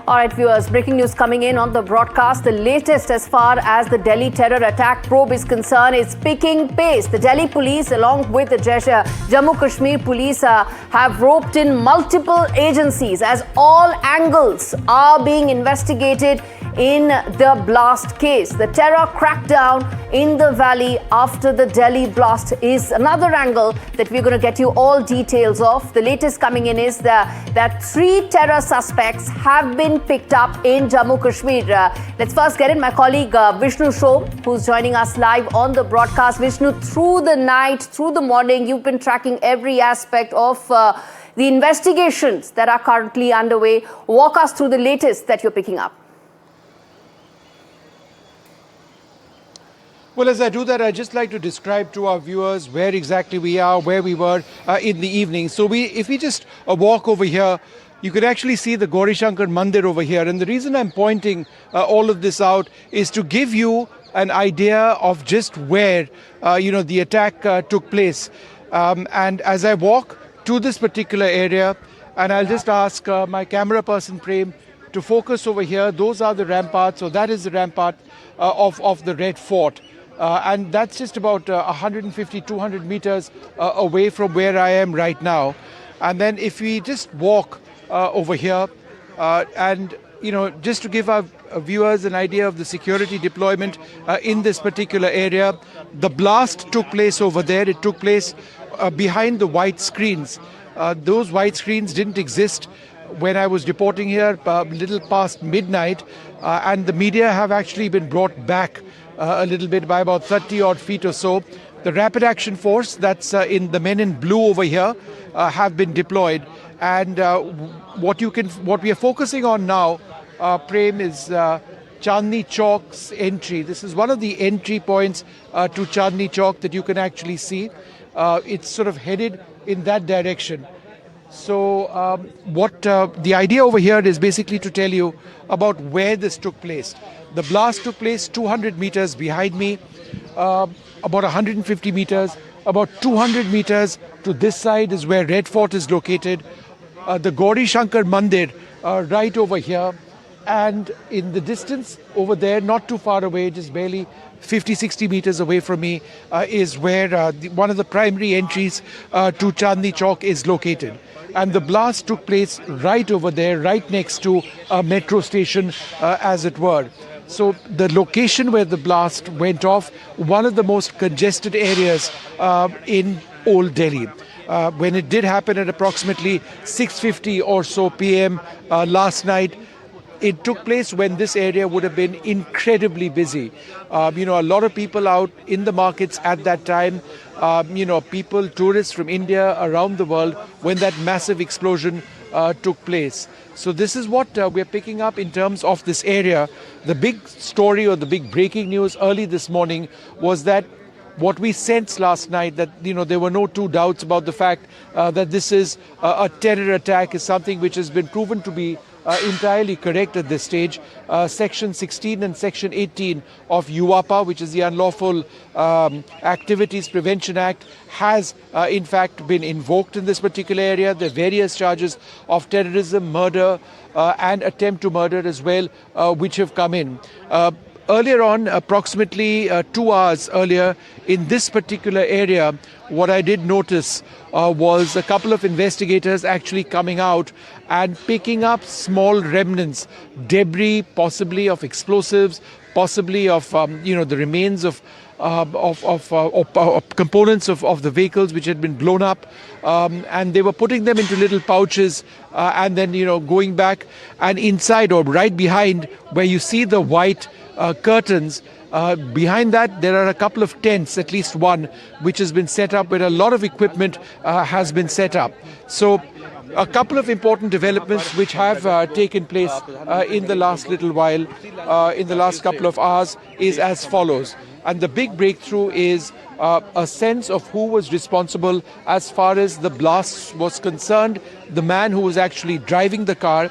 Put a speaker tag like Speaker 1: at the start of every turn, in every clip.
Speaker 1: All right, viewers, breaking news coming in on the broadcast. The latest as far as the Delhi terror attack probe is concerned is picking pace. The Delhi police, along with the Jammu Kashmir police, have roped in multiple agencies as all angles are being investigated in the blast case. The terror crackdown in the valley after the Delhi blast is another angle that we're going to get you all details of. The latest coming in is that 3 terror suspects have been picked up in Jammu Kashmir. Let's first get in my colleague Vishnu Shom, who's joining us live on the broadcast. Vishnu, through the night, through the morning, you've been tracking every aspect of the investigations that are currently underway. Walk us through the latest that you're picking up.
Speaker 2: Well, as I do that, I'd just like to describe to our viewers where exactly we are, where we were in the evening. So if we just walk over here, you could actually see the Gauri Shankar Mandir over here. And the reason I'm pointing all of this out is to give you an idea of just where, the attack took place. And as I walk to this particular area, and I'll just ask my camera person, Prem, to focus over here. Those are the ramparts. So that is the rampart of the Red Fort. And that's just about 150, 200 meters away from where I am right now. And then if we just walk over here and, just to give our viewers an idea of the security deployment in this particular area, the blast took place over there. It took place behind the white screens. Those white screens didn't exist when I was reporting here a little past midnight, and the media have actually been brought back a little bit by about 30 odd feet or so. The rapid action force that's in the men in blue over here have been deployed, and what we are focusing on now, Prem, is Chandni Chowk's entry. This is one of the entry points to Chandni Chowk that you can actually see. It's sort of headed in that direction. So the idea over here is basically to tell you about where this took place. The blast took place 200 meters behind me, about 150 meters, about 200 meters to this side is where Red Fort is located. The Gauri Shankar Mandir right over here, and in the distance over there, not too far away, just barely 50-60 meters away from me, is where one of the primary entries to Chandni Chowk is located. And the blast took place right over there, right next to a metro station, as it were. So the location where the blast went off, one of the most congested areas in Old Delhi. When it did happen at approximately 6:50 or so p.m. Last night, it took place when this area would have been incredibly busy. A lot of people out in the markets at that time, people, tourists from India, around the world, when that massive explosion took place. So this is what we're picking up in terms of this area. The big story or the big breaking news early this morning was that what we sensed last night, that there were no two doubts about the fact that this is a terror attack, is something which has been proven to be entirely correct at this stage. Section 16 and Section 18 of UAPA, which is the Unlawful Activities Prevention Act, has in fact been invoked in this particular area. There are various charges of terrorism, murder and attempt to murder as well, which have come in. Earlier on, approximately 2 hours earlier, in this particular area, what I did notice was a couple of investigators actually coming out and picking up small remnants, debris, possibly of explosives, possibly of the remains of components of the vehicles which had been blown up, and they were putting them into little pouches and then going back, and inside or right behind where you see the white curtains, behind that there are a couple of tents, at least one, which has been set up where a lot of equipment has been set up. So a couple of important developments which have taken place in the last little while, in the last couple of hours, is as follows. And the big breakthrough is a sense of who was responsible as far as the blast was concerned. The man who was actually driving the car,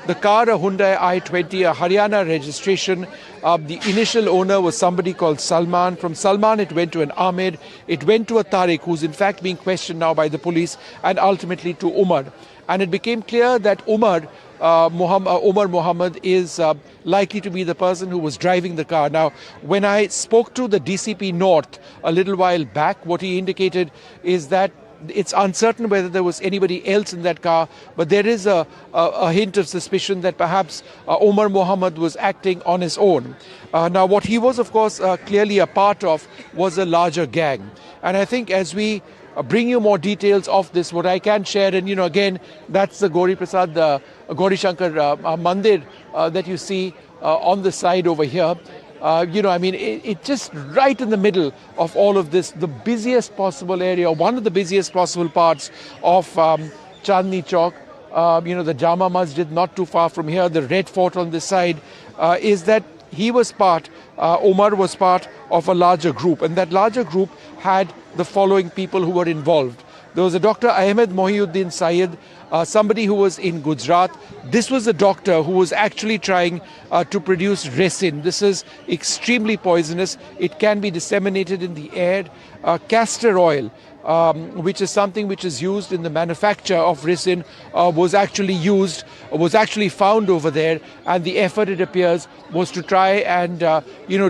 Speaker 2: a Hyundai i20, a Haryana registration. The initial owner was somebody called Salman. From Salman, it went to an Ahmed. It went to a Tariq, who's in fact being questioned now by the police, and ultimately to Umar. And it became clear that Umar Umar Mohammed is likely to be the person who was driving the car. Now, when I spoke to the DCP North a little while back, what he indicated is that it's uncertain whether there was anybody else in that car, but there is a hint of suspicion that perhaps Umar Mohammed was acting on his own. Now, what he was, of course, clearly a part of was a larger gang. And I think as we bring you more details of this, what I can share, and again, that's the Gauri Prasad, the Gauri Shankar Mandir that you see on the side over here. It's just right in the middle of all of this, the busiest possible area, one of the busiest possible parts of Chandni Chowk. The Jama Masjid not too far from here, the Red Fort on this side, is that he was Umar was part of a larger group, and that larger group had the following people who were involved. There was a Dr. Ahmed Mohiuddin Syed, somebody who was in Gujarat. This was a doctor who was actually trying to produce resin. This is extremely poisonous. It can be disseminated in the air. Castor oil, which is something which is used in the manufacture of resin, was actually found over there, and the effort, it appears, was to try and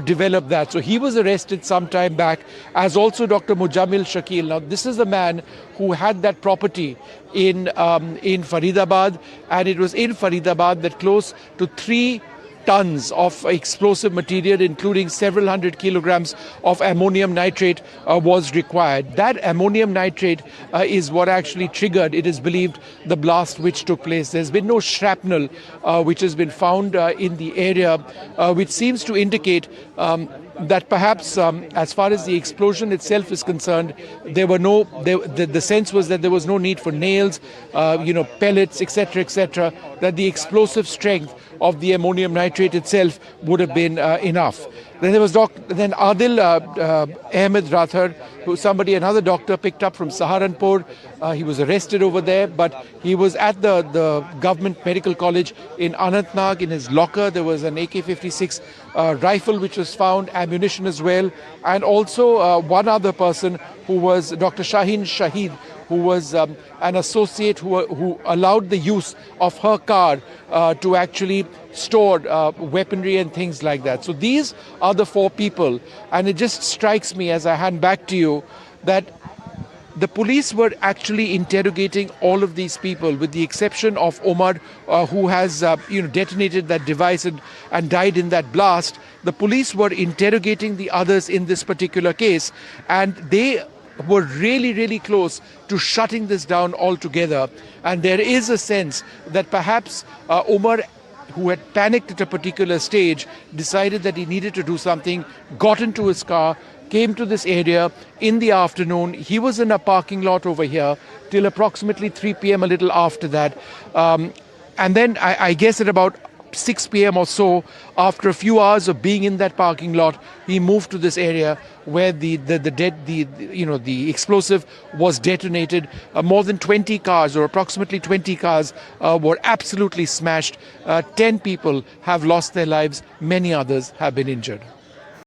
Speaker 2: develop that. So he was arrested some time back, as also Dr. Muzammil Shakeel. Now, this is a man who had that property in Faridabad, and it was in Faridabad that close to 3 tons of explosive material, including several hundred kilograms of ammonium nitrate, was required. That ammonium nitrate is what actually triggered, it is believed, the blast which took place. There's been no shrapnel which has been found in the area, which seems to indicate that perhaps as far as the explosion itself is concerned, the sense was that there was no need for nails, pellets, etc., that the explosive strength of the ammonium nitrate itself would have been enough. Then there was Adeel Ahmad Rather, another doctor picked up from Saharanpur. He was arrested over there, but he was at the government medical college in Anantnag. In his locker, there was an AK-56 rifle which was found, ammunition as well, and also one other person who was Dr. Shaheen Shahid, who was an associate who allowed the use of her car to actually store weaponry and things like that. So these are the 4 people, and it just strikes me as I hand back to you that the police were actually interrogating all of these people, with the exception of Umar, who has detonated that device and died in that blast. The police were interrogating the others in this particular case, and they were really, really close to shutting this down altogether. And there is a sense that perhaps Umar, who had panicked at a particular stage, decided that he needed to do something, got into his car, came to this area in the afternoon. He was in a parking lot over here till approximately 3 p.m, a little after that. And then I guess at about 6 p.m. or so, after a few hours of being in that parking lot, he moved to this area where the explosive was detonated. More than 20 cars, or approximately 20 cars, were absolutely smashed. 10 people have lost their lives. Many others have been injured.